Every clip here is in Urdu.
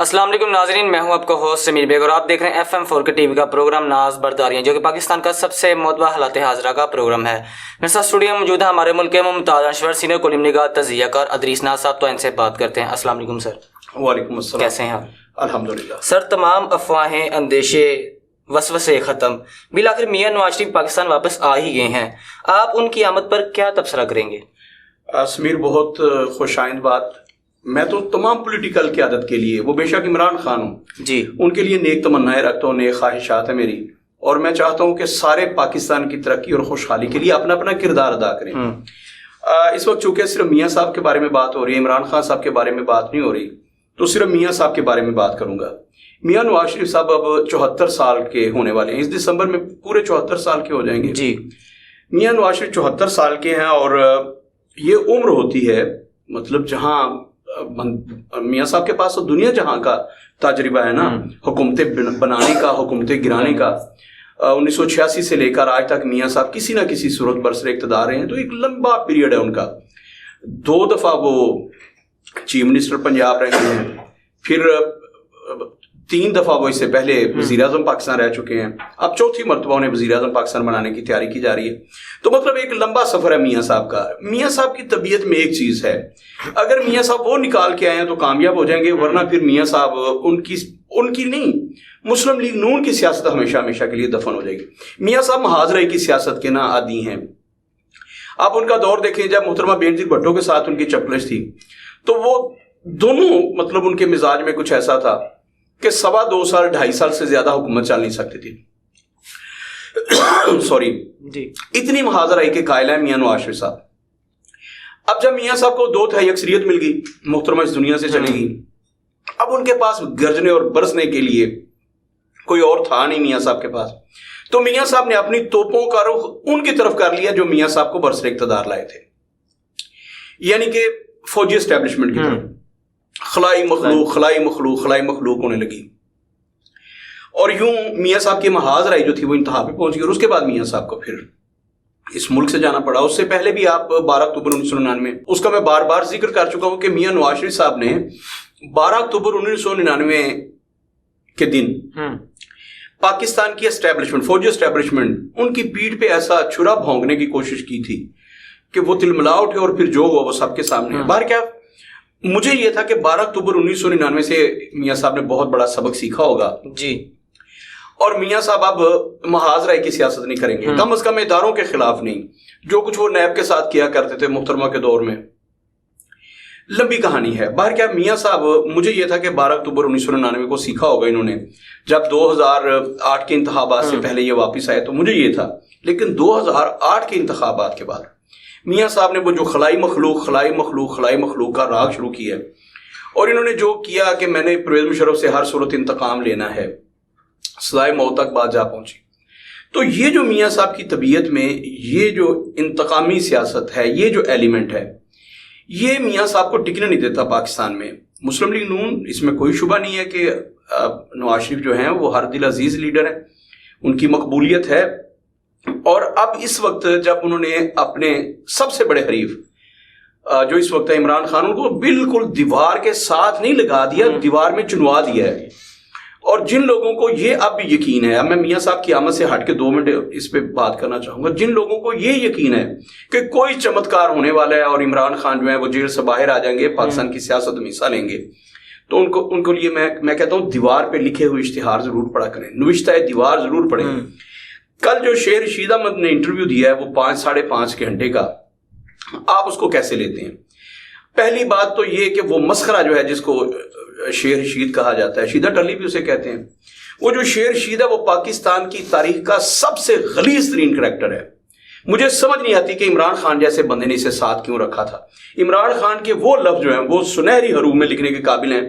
السلام علیکم ناظرین، میں ہوں آپ کا ہوسٹ سمیر بیگ اور آپ دیکھ رہے ہیں FM4 کے ٹی وی کا پروگرام ناز برداریاں، جو کہ پاکستان کا سب سے معتبر حالات حاضرہ کا پروگرام ہے۔ میرے ساتھ اسٹوڈیو میں موجود ہے ہمارے ملک کے ممتاز انشور سینئر کالم نگار تجزیہ کار ادریس ناز صاحب، تو ان سے بات کرتے ہیں۔ السلام علیکم سر۔ وعلیکم السلام، کیسے ہیں آپ؟ الحمدللہ سر، تمام افواہیں، اندیشے، وسوسے ختم، بالآخر میاں نواز شریف پاکستان واپس آ ہی گئے ہیں، آپ ان کی آمد پر کیا تبصرہ کریں گے؟ سمیر، بہت خوش آئند بات۔ میں تو تمام پولیٹیکل قیادت کے لیے، وہ بے شک عمران خان ہوں جی، ان کے لیے نیک تمنائیں رکھتا ہوں، نیک خواہشات ہیں میری، اور میں چاہتا ہوں کہ سارے پاکستان کی ترقی اور خوشحالی کے لیے اپنا اپنا کردار ادا کریں۔ اس وقت چونکہ صرف میاں صاحب کے بارے میں بات ہو رہی ہے، عمران خان صاحب کے بارے میں بات نہیں ہو رہی، تو صرف میاں صاحب کے بارے میں بات کروں گا۔ میاں نواز شریف صاحب اب 74 سال کے ہونے والے ہیں، اس دسمبر میں پورے 74 سال کے ہو جائیں گے۔ جی، میاں نواز شریف 74 سال کے ہیں، اور یہ عمر ہوتی ہے، مطلب جہاں میاں صاحب کے پاس تو دنیا جہاں کا تجربہ ہے نا، حکومتیں بنانے کا، حکومتیں گرانے کا۔ 1986 سے لے کر آج تک میاں صاحب کسی نہ کسی صورت برسر اقتدار رہے ہیں، تو ایک لمبا پیریڈ ہے ان کا۔ 2 دفعہ وہ چیف منسٹر پنجاب رہے ہیں، پھر 3 دفعہ وہ اس سے پہلے وزیر اعظم پاکستان رہ چکے ہیں، اب 4تھی مرتبہ انہیں وزیر اعظم پاکستان بنانے کی تیاری کی جا رہی ہے۔ تو مطلب ایک لمبا سفر ہے میاں صاحب کا۔ میاں صاحب کی طبیعت میں ایک چیز ہے، اگر میاں صاحب وہ نکال کے آئے ہیں تو کامیاب ہو جائیں گے، ورنہ پھر میاں صاحب ان کی نہیں، مسلم لیگ نون کی سیاست ہمیشہ ہمیشہ کے لیے دفن ہو جائے گی۔ میاں صاحب محاذ کی سیاست کے نا عادی ہیں۔ آپ ان کا دور دیکھیں، جب محترمہ بینظیر بھٹو کے ساتھ ان کی چپلش تھی، تو وہ دونوں مطلب ان کے مزاج میں کچھ ایسا تھا کہ 2.25 سال 2.5 سال سے زیادہ حکومت چل نہیں سکتی تھی۔ سوری جی، اتنی محاذ کے قائل ہیں میاں نواز شریف صاحب۔ اب جب میاں صاحب کو 2/3 اکثریت مل گئی، محترمہ اس دنیا سے چلی گئی، اب ان کے پاس گرجنے اور برسنے کے لیے کوئی اور تھا نہیں میاں صاحب کے پاس، تو میاں صاحب نے اپنی توپوں کا رخ ان کی طرف کر لیا جو میاں صاحب کو برسر اقتدار لائے تھے، یعنی کہ فوجی اسٹیبلشمنٹ کی طرف۔ خلائی مخلوق ہونے لگی، اور یوں میاں صاحب کی محاذ رائی جو تھی وہ انتہا پہ پہنچ گئی، اور اس کے بعد میاں صاحب کو پھر اس ملک سے جانا پڑا۔ اس سے پہلے بھی آپ 12 اکتوبر 1999، اس کا میں بار بار ذکر کر چکا ہوں کہ میاں نواز شریف صاحب نے 12 اکتوبر 1999 کے دن پاکستان کی اسٹیبلشمنٹ، فوجی اسٹیبلشمنٹ، ان کی پیٹھ پہ ایسا چھرا بھونکنے کی کوشش کی تھی کہ وہ تلملا اٹھے، اور پھر جو ہوا وہ سب کے سامنے ہے۔ باہر کیا مجھے یہ تھا کہ 12 اکتوبر 1999 سے میاں صاحب نے بہت بڑا سبق سیکھا ہوگا، جی، اور میاں صاحب اب محاذ رائے کی سیاست نہیں کریں گے، کم از کم اداروں کے خلاف نہیں، جو کچھ وہ نیب کے ساتھ کیا کرتے تھے محترمہ کے دور میں۔ لمبی کہانی ہے۔ باہر کیا میاں صاحب، مجھے یہ تھا کہ 12 اکتوبر 1999 کو سیکھا ہوگا انہوں نے، جب 2008 کے انتخابات سے پہلے یہ واپس آئے، تو مجھے یہ تھا، لیکن 2008 کے انتخابات کے بعد میاں صاحب نے وہ جو خلائی مخلوق کا راگ شروع کیا، اور انہوں نے جو کیا کہ میں نے پرویز مشرف سے ہر صورت انتقام لینا ہے، سزائے موت تک بات جا پہنچی۔ تو یہ جو میاں صاحب کی طبیعت میں یہ جو انتقامی سیاست ہے، یہ جو ایلیمنٹ ہے، یہ میاں صاحب کو ٹکنے نہیں دیتا پاکستان میں۔ مسلم لیگ نون، اس میں کوئی شبہ نہیں ہے کہ نواز شریف جو ہیں وہ ہر دل عزیز لیڈر ہیں، ان کی مقبولیت ہے، اور اب اس وقت جب انہوں نے اپنے سب سے بڑے حریف جو اس وقت ہے عمران خان، ان کو بالکل دیوار کے ساتھ نہیں لگا دیا، دیوار میں چنوا دیا ہے۔ اور جن لوگوں کو یہ اب بھی یقین ہے، اب میں میاں صاحب کی آمد سے ہٹ کے 2 منٹ اس پہ بات کرنا چاہوں گا، جن لوگوں کو یہ یقین ہے کہ کوئی چمتکار ہونے والا ہے اور عمران خان جو ہے وہ جیل سے باہر آ جائیں گے، پاکستان کی سیاست میں حصہ لیں گے، تو ان کو لیے میں کہتا ہوں دیوار پہ لکھے ہوئے اشتہار ضرور پڑھا کریں، نوشتہ دیوار ضرور پڑھیں۔ کل جو شیر رشید احمد نے انٹرویو دیا ہے وہ 5-5.5 گھنٹے کا، آپ اس کو کیسے لیتے ہیں؟ پہلی بات تو یہ کہ وہ مسخرہ جو ہے جس کو شیر رشید کہا جاتا ہے، شیدہ ٹلی بھی اسے کہتے ہیں، وہ جو شیر رشید ہے وہ پاکستان کی تاریخ کا سب سے غلیظ ترین کریکٹر ہے۔ مجھے سمجھ نہیں آتی کہ عمران خان جیسے بندے نے اسے ساتھ کیوں رکھا تھا۔ عمران خان کے وہ لفظ جو ہیں وہ سنہری حروف میں لکھنے کے قابل ہیں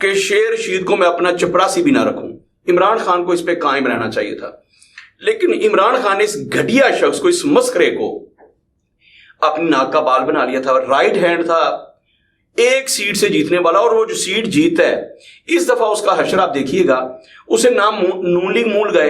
کہ شیر رشید کو میں اپنا چپراسی بھی نہ رکھوں۔ عمران خان کو اس پہ قائم رہنا چاہیے تھا، لیکن عمران خان نے اس گھٹیا شخص کو، اس مسخرے کو اپنی ناک کا بال بنا لیا تھا۔ رائٹ ہینڈ تھا، 1 سیٹ سے جیتنے والا، اور وہ جو سیٹ جیتا ہے اس دفعہ اس کا حشر آپ دیکھیے گا، اسے نام نون لیگ مول گئے،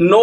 9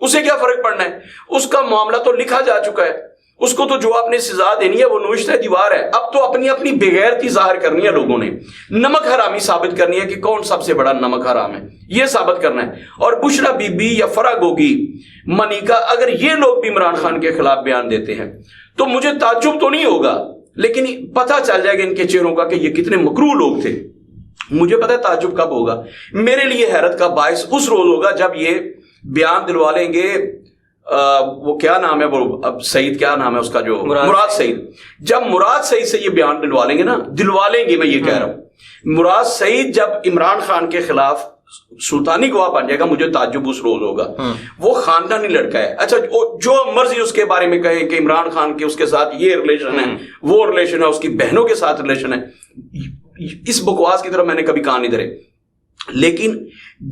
اسے کیا فرق پڑنا ہے؟ اس کا معاملہ تو لکھا جا چکا ہے، اس کو تو جو آپ نے سزا دینی ہے وہ نوشتہ دیوار ہے. اب تو اپنی اپنی بغیرتی ظاہر کرنی ہے لوگوں نے، نمک حرامی ثابت کرنی ہے کہ کون سب سے بڑا نمک حرام ہے، یہ ثابت کرنا ہے. اور بشرا بی بی یا فرا گوگی، منیکا، اگر یہ لوگ بھی عمران خان کے خلاف بیان دیتے ہیں تو مجھے تعجب تو نہیں ہوگا، لیکن پتہ چل جائے گا ان کے چہروں کا کہ یہ کتنے مکروہ لوگ تھے. مجھے پتہ ہے تعجب کب ہوگا. میرے لیے حیرت کا باعث اس روز ہوگا جب یہ بیان دلوا لیں گے، وہ کیا نام ہے، وہ اب سعید کیا نام ہے اس کا، جو مراد سعید. جب مراد سعید سے یہ بیان دلوا لیں گے نا، دلوا لیں گے، میں یہ کہہ رہا ہوں، مراد سعید جب عمران خان کے خلاف سلطانی گواہ بن جائے گا، مجھے تعجب اس روز ہوگا. وہ خاندانی لڑکا ہے، اچھا جو مرضی اس کے بارے میں کہیں کہ عمران خان کے اس کے ساتھ یہ ریلیشن ہے، وہ ریلیشن ہے، اس کی بہنوں کے ساتھ ریلیشن ہے، اس بکواس کی طرف میں نے کبھی کان نہیں دھرے. لیکن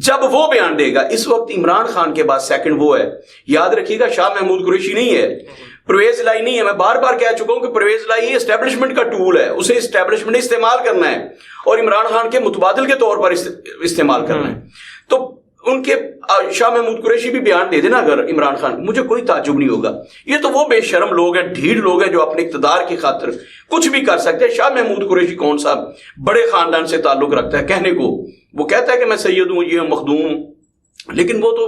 جب وہ بیان دے گا، اس وقت عمران خان کے بعد سیکنڈ وہ ہے. یاد رکھیے گا، شاہ محمود قریشی نہیں ہے، پرویز الہی نہیں ہے. میں بار بار کہہ چکا ہوں کہ پرویز الہی اسٹیبلشمنٹ کا ٹول ہے، اسے اسٹیبلشمنٹ استعمال کرنا ہے اور عمران خان کے متبادل کے طور پر استعمال کرنا ہے. تو ان کے شاہ محمود قریشی بھی بیان دے دینا اگر عمران خان، مجھے کوئی تعجب نہیں ہوگا. یہ تو وہ بے شرم لوگ ہیں، ڈھیڑ لوگ ہیں جو اپنے اقتدار کی خاطر کچھ بھی کر سکتے ہیں. شاہ محمود قریشی کون سا بڑے خاندان سے تعلق رکھتا ہے کہنے کو؟ وہ کہتا ہے کہ میں سید ہوں، یہ مخدوم ہوں، لیکن وہ تو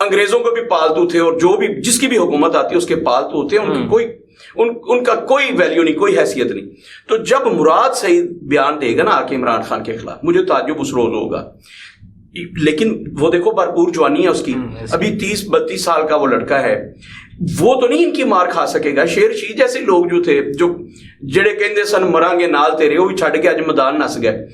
انگریزوں کو بھی پالتو تھے، اور جو بھی جس کی بھی حکومت آتی ہے اس کے پالتو ہوتے ہیں. ان کا کوئی ویلیو نہیں، کوئی حیثیت نہیں. تو جب مراد سعید بیان دے گا نا آ کے عمران خان کے خلاف، مجھے تعجب اس روز ہوگا. لیکن وہ دیکھو بھرپور جوانی ہے اس کی، ابھی 30-32 سال کا وہ لڑکا ہے، وہ تو نہیں ان کی مار کھا سکے گا. شیر شاہ جیسے لوگ جو تھے، جو جڑے کہندے سن مرانگے نال تیرے، وہ بھی چھڑ کے اج میدان نس گئے.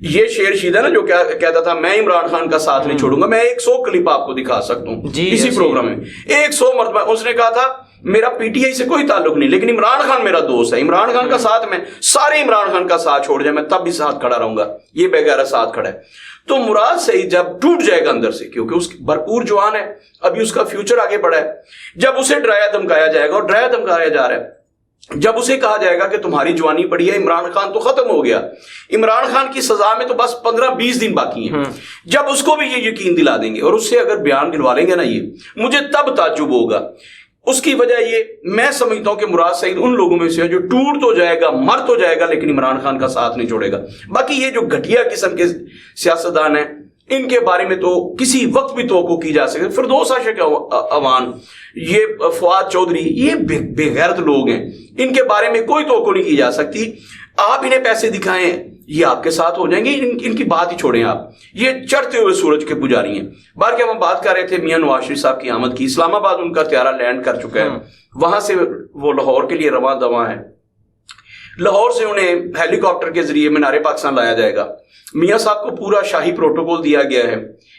یہ شیر شاہ ہے نا جو کہتا تھا میں عمران خان کا ساتھ نہیں چھوڑوں گا. میں 100 کلپ آپ کو دکھا سکتا ہوں اسی پروگرام میں، 100 مرتبہ اس نے کہا تھا میرا پی ٹی آئی سے کوئی تعلق نہیں، لیکن عمران خان میرا دوست ہے، عمران خان کا ساتھ میں سارے عمران خان کا ساتھ چھوڑ جائے میں تب بھی ساتھ کھڑا رہوں گا. یہ بغیر ساتھ کھڑا ہے. تو مراد سعید جب ٹوٹ جائے گا اندر سے، کیونکہ اس بھرپور جوان ہے، ابھی اس کا فیوچر آگے بڑھا ہے، جب اسے ڈرایا دھمکایا جائے گا، اور ڈرایا دھمکایا جا رہا ہے، جب اسے کہا جائے گا کہ تمہاری جوانی پڑی ہے، عمران خان تو ختم ہو گیا، عمران خان کی سزا میں تو بس 15-20 دن باقی ہیں، جب اس کو بھی یہ یقین دلا دیں گے اور اس سے اگر بیان دلوا لیں گے نا، یہ مجھے تب تعجب ہوگا. اس کی وجہ یہ میں سمجھتا ہوں کہ مراد سعید ان لوگوں میں سے ہے جو ٹوٹ تو جائے گا، مر تو جائے گا، لیکن عمران خان کا ساتھ نہیں چھوڑے گا. باقی یہ جو گھٹیا قسم کے سیاستدان ہیں، ان کے بارے میں تو کسی وقت بھی توقع کی جا سکے. فردوس عاشق اوان، یہ فواد چودھری، یہ بے غیرت لوگ ہیں، ان کے بارے میں کوئی توقع نہیں کی جا سکتی. آپ انہیں پیسے دکھائیں، یہ آپ کے ساتھ ہو جائیں گے، ان کی بات ہی چھوڑیں. آپ یہ چڑھتے ہوئے سورج کے پجاری ہیں. بار کے ہم بات کر رہے تھے میاں نواز شریف صاحب کی آمد کی. اسلام آباد ان کا طیارہ لینڈ کر چکا ہے، وہاں سے وہ لاہور کے لیے رواں دواں ہے. لاہور سے انہیں ہیلی کاپٹر کے ذریعے مینار پاکستان لایا جائے گا. میاں صاحب کو پورا شاہی پروٹوکول دیا گیا ہے،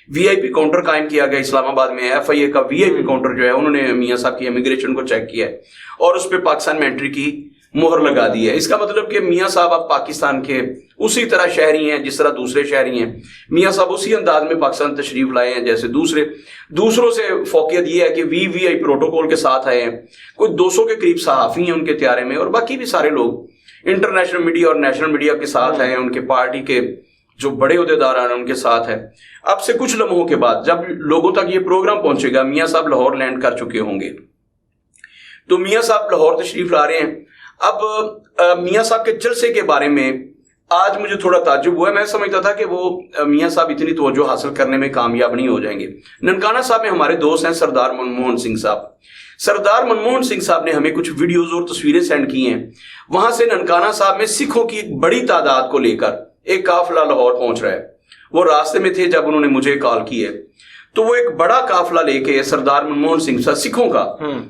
وی آئی پی کاؤنٹر قائم کیا گیا اسلام آباد میں. ایف آئی اے کا وی آئی پی کاؤنٹر جو ہے انہوں نے میاں صاحب کی امیگریشن کو چیک کیا ہے اور اس پہ پاکستان میں انٹری کی مہر لگا دی ہے. اس کا مطلب کہ میاں صاحب اب پاکستان کے اسی طرح شہری ہیں جس طرح دوسرے شہری ہیں. میاں صاحب اسی انداز میں پاکستان تشریف لائے ہیں جیسے دوسروں سے فوقیت یہ ہے کہ وی آئی پروٹوکول کے ساتھ آئے ہیں. کوئی 200 کے قریب صحافی ہیں ان کے طیارے میں، اور باقی بھی سارے لوگ انٹرنیشنل میڈیا اور نیشنل میڈیا کے ساتھ ہیں، ان کے پارٹی کے جو بڑے عہدیدار ہیں ان کے ساتھ ہیں. اب سے کچھ لمحوں کے بعد جب لوگوں تک یہ پروگرام پہنچے گا، میاں صاحب لاہور لینڈ کر چکے ہوں گے. تو میاں صاحب لاہور تشریف لا رہے ہیں. اب میاں صاحب کے جلسے کے بارے میں آج مجھے تھوڑا تعجب ہوا ہے. میں سمجھتا تھا کہ وہ میاں صاحب اتنی توجہ حاصل کرنے میں کامیاب نہیں ہو جائیں گے. ننکانہ صاحب میں ہمارے دوست ہیں سردار منموہن سنگھ صاحب. سردار منموہن سنگھ صاحب نے ہمیں کچھ ویڈیوز اور تصویریں سینڈ کی ہیں. وہاں سے ننکانہ صاحب میں سکھوں کی ایک بڑی تعداد کو لے کر ایک قافلہ لاہور پہنچ رہا ہے. وہ راستے میں تھے جب انہوں نے مجھے کال کی ہے. تو وہ ایک بڑا قافلہ لے کے سردار منموہن سنگھ صاحب سکھوں کا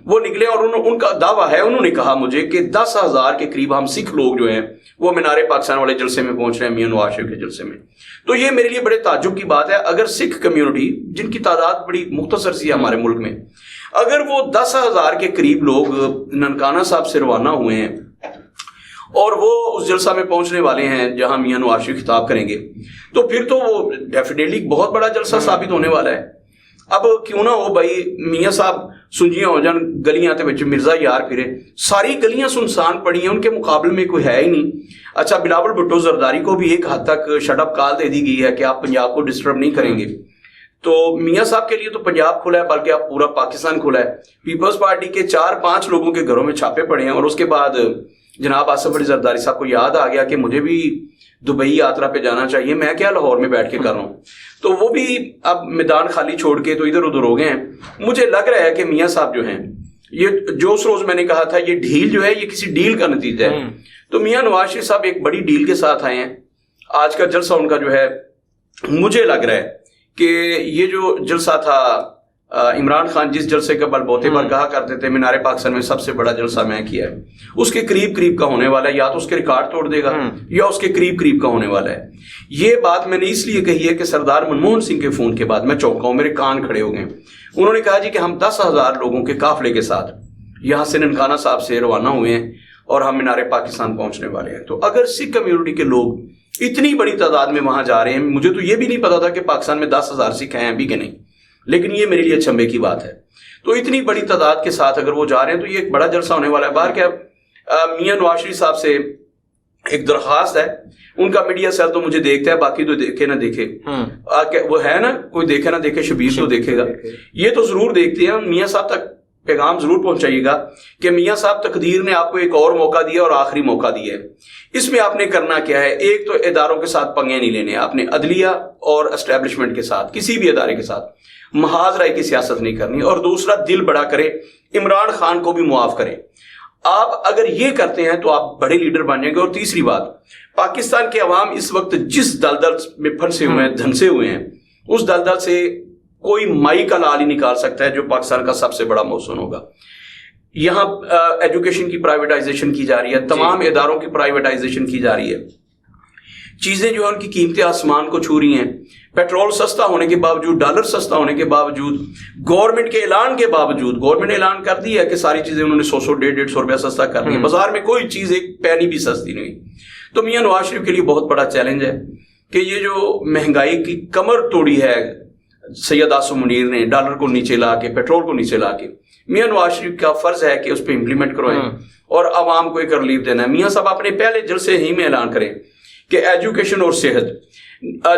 وہ نکلے، اور ان کا دعویٰ ہے، انہوں نے کہا مجھے کہ 10,000 کے قریب ہم سکھ لوگ جو ہیں وہ مینار پاکستان والے جلسے میں پہنچ رہے ہیں، میاں نواز شریف کے جلسے میں. تو یہ میرے لیے بڑے تعجب کی بات ہے. اگر سکھ کمیونٹی جن کی تعداد بڑی مختصر سی ہے ہمارے ملک میں، اگر وہ 10,000 کے قریب لوگ ننکانہ صاحب سے روانہ ہوئے ہیں اور وہ اس جلسہ میں پہنچنے والے ہیں جہاں میاں نواز شریف خطاب کریں گے، تو پھر تو وہ ڈیفینیٹلی بہت بڑا جلسہ ثابت ہونے والا ہے. اب کیوں نہ ہو بھائی، میاں صاحب سنجیاں ہو جان گلیاں تے وچ مرزا یار پھرے، ساری گلیاں سنسان پڑی ہیں، ان کے مقابلے میں کوئی ہے ہی نہیں. اچھا بلاول بھٹو زرداری کو بھی ایک حد تک شٹ اپ کال دے دی گئی ہے کہ آپ پنجاب کو ڈسٹرب نہیں کریں گے. تو میاں صاحب کے لیے تو پنجاب کھلا ہے، بلکہ اب پورا پاکستان کھلا ہے. پیپلز پارٹی کے 4-5 لوگوں کے گھروں میں چھاپے پڑے ہیں، اور اس کے بعد جناب آصف علی زرداری صاحب کو یاد آ گیا کہ مجھے بھی دبئی یاترا پہ جانا چاہیے، میں کیا لاہور میں بیٹھ کے کر رہا ہوں. تو وہ بھی اب میدان خالی چھوڑ کے تو ادھر ادھر ہو گئے ہیں. مجھے لگ رہا ہے کہ میاں صاحب جو ہیں، یہ جو اس روز میں نے کہا تھا یہ ڈھیل جو ہے یہ کسی ڈیل کا نتیجہ ہے. تو میاں نواز شریف صاحب ایک بڑی ڈیل کے ساتھ آئے ہیں. آج کا جلسہ ان کا جو ہے، مجھے لگ رہا ہے کہ یہ جو جلسہ تھا عمران خان جس جلسے کا بل بوتے پر کہا کرتے تھے مینار پاکستان میں سب سے بڑا جلسہ میں کیا ہے، اس کے قریب قریب کا ہونے والا ہے. یا تو اس کے ریکارڈ توڑ دے گا یا اس کے قریب قریب کا ہونے والا ہے. یہ بات میں نے اس لیے کہی ہے کہ سردار منموہن سنگھ کے فون کے بعد میں چونکا ہوں، میرے کان کھڑے ہو گئے. انہوں نے کہا جی کہ ہم 10,000 لوگوں کے قافلے کے ساتھ یہاں سے ننکانہ صاحب سے روانہ ہوئے ہیں اور ہم مینار پاکستان پہنچنے والے ہیں. تو اگر سکھ کمیونٹی کے لوگ اتنی بڑی تعداد میں وہاں جا رہے ہیں، مجھے تو یہ بھی نہیں پتا تھا کہ پاکستان میں 10,000 سکھ ہیں ابھی کہ نہیں، لیکن یہ میرے لیے چنبے کی بات ہے. تو اتنی بڑی تعداد کے ساتھ اگر وہ جا رہے ہیں تو یہ ایک بڑا جلسہ ہونے والا ہے. باہر کیا میاں نواز شریف صاحب سے ایک درخواست ہے، ان کا میڈیا سیل تو مجھے دیکھتا ہے، باقی تو دیکھے نہ دیکھے، وہ ہے نا کوئی دیکھے نہ دیکھے شبیر تو دیکھے گا. یہ تو ضرور دیکھتے ہیں. میاں صاحب تک پیغام ضرور پہنچائیے گا کہ میاں صاحب تقدیر نے آپ کو ایک اور موقع دیا اور آخری موقع دیا ہے. اس میں آپ نے کرنا کیا ہے؟ ایک تو اداروں کے ساتھ پنگے نہیں لینے، آپ نے عدلیہ اور اسٹیبلشمنٹ کے ساتھ، کسی بھی ادارے کے ساتھ محاذ رائے کی سیاست نہیں کرنی. اور دوسرا، دل بڑا کرے، عمران خان کو بھی معاف کرے. آپ اگر یہ کرتے ہیں تو آپ بڑے لیڈر بن جائیں گے. اور تیسری بات، پاکستان کے عوام اس وقت جس دلدل میں پھنسے ہوئے ہیں، دھنسے ہوئے ہیں، اس دلدل سے کوئی مائی کا لال ہی نکال سکتا ہے جو پاکستان کا سب سے بڑا موسم ہوگا. یہاں ایجوکیشن کی پرائیویٹائزیشن کی جا رہی ہے، تمام اداروں کی پرائیویٹائزیشن کی جا رہی ہے. چیزیں جو ہیں ان کی قیمتیں آسمان کو چھو رہی ہیں. پیٹرول سستا ہونے کے باوجود، ڈالر سستا ہونے کے باوجود، گورنمنٹ کے اعلان کے باوجود، گورنمنٹ نے اعلان کر دیا ہے کہ ساری چیزیں انہوں نے 100-150 روپیہ سستا کر دی ہے. بازار میں کوئی چیز ایک پینی بھی سستی نہیں. تو میاں نواز شریف کے لیے بہت بڑا چیلنج ہے کہ یہ جو مہنگائی کی کمر توڑی ہے سید آصم منیر نے، ڈالر کو نیچے لا کے، پیٹرول کو نیچے لا کے، میاں نواز شریف کا فرض ہے کہ اس پہ امپلیمنٹ کروائیں اور عوام کو ایک ریلیف دینا ہے. میاں صاحب اپنے پہلے جلسے ہی میں اعلان کریں کہ ایجوکیشن اور صحت،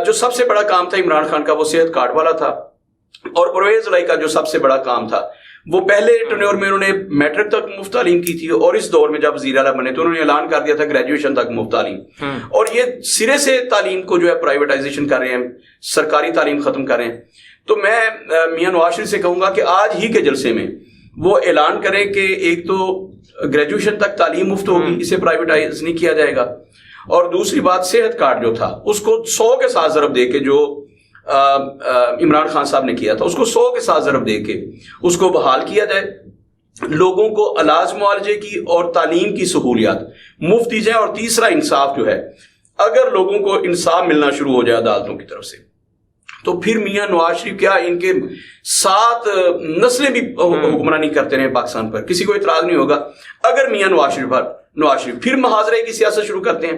جو سب سے بڑا کام تھا عمران خان کا وہ صحت کارڈ والا تھا، اور پرویز الہی کا جو سب سے بڑا کام تھا وہ پہلے ٹرنیور میں انہوں نے میٹرک تک مفت تعلیم کی تھی، اور اس دور میں جب وزیر اعلیٰ بنے تو انہوں نے اعلان کر دیا تھا گریجویشن تک مفت تعلیم. اور یہ سرے سے تعلیم کو جو ہے پرائیویٹائزیشن کر رہے ہیں، سرکاری تعلیم ختم کر رہے ہیں. تو میں میاں نواز شریف سے کہوں گا کہ آج ہی کے جلسے میں وہ اعلان کریں کہ ایک تو گریجویشن تک تعلیم مفت ہوگی، اسے پرائیویٹائز نہیں کیا جائے گا، اور دوسری بات صحت کارڈ جو تھا اس کو 100 کے ساتھ ضرب دے کے، جو عمران خان صاحب نے کیا تھا اس کو 100 کے ساتھ ضرب دے کے اس کو بحال کیا جائے. لوگوں کو علاج معالجے کی اور تعلیم کی سہولیات مفت دی جائیں. اور تیسرا، انصاف جو ہے، اگر لوگوں کو انصاف ملنا شروع ہو جائے عدالتوں کی طرف سے تو پھر میاں نواز شریف کیا ان کے 7 نسلیں بھی حکمرانی کرتے رہے پاکستان پر، کسی کو اعتراض نہیں ہوگا. اگر میاں نواز شریف پھر محاذرے کی سیاست شروع کرتے ہیں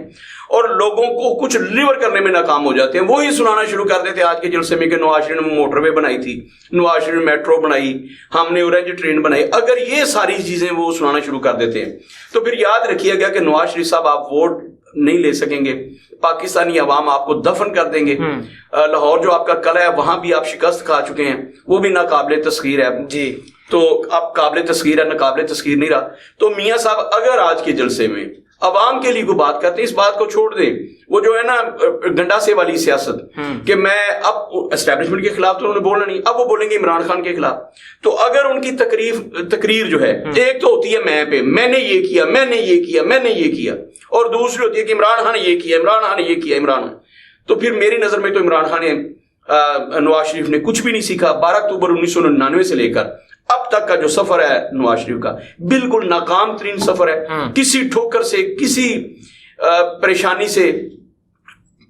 اور لوگوں کو کچھ ڈلیور کرنے میں ناکام ہو جاتے ہیں، وہی سنانا شروع کر دیتے ہیں آج کے جلسے میں کہ نواز شریف نے موٹر وے بنائی تھی، نواز شریف نے میٹرو بنائی، ہم نے اورنج ٹرین بنائی. اگر یہ ساری چیزیں وہ سنانا شروع کر دیتے ہیں تو پھر یاد رکھیے گا کہ نواز شریف صاحب آپ ووٹ نہیں لے سکیں گے، پاکستانی عوام آپ کو دفن کر دیں گے. لاہور جو آپ کا قلعہ ہے وہاں بھی آپ شکست کھا چکے ہیں، وہ بھی ناقابل تسخیر ہے جی. تو اب قابل تسخیر ہے، ناقابل تسخیر نہیں رہا. تو میاں صاحب اگر آج کے جلسے میں عوام کے لیے کوئی بات کرتے ہیں، اس بات کو چھوڑ دیں. وہ جو ہے نا گنڈاسے والی سیاست کہ میں اب اسٹیبلشمنٹ کے خلاف تو انہوں نے بولنا نہیں، اب وہ بولیں گے عمران خان کے خلاف. تو اگر ان کی تقریر جو ہے، ایک تو ہوتی ہے میں پہ، میں نے یہ کیا، میں نے یہ کیا، میں نے یہ کیا، اور دوسری ہوتی ہے کہ عمران خان نے یہ کیا، عمران خان نے یہ کیا، عمران خان. تو پھر میری نظر میں تو عمران خان نے، نواز شریف نے کچھ بھی نہیں سیکھا. 12 اکتوبر 1999 سے لے کر اب تک کا جو سفر ہے نواز شریف کا بالکل ناکام ترین سفر ہے. کسی ٹھوکر سے، کسی پریشانی سے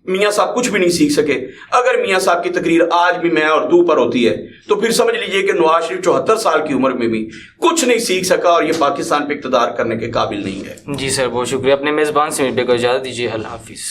میاں صاحب کچھ بھی نہیں سیکھ سکے. اگر میاں صاحب کی تقریر آج بھی میں اور تو پر ہوتی ہے تو پھر سمجھ لیجئے کہ نواز شریف 74 سال کی عمر میں بھی کچھ نہیں سیکھ سکا اور یہ پاکستان پہ اقتدار کرنے کے قابل نہیں ہے. جی سر، بہت شکریہ. اپنے میزبان سے مل کو اجازت دیجیے. اللہ حافظ.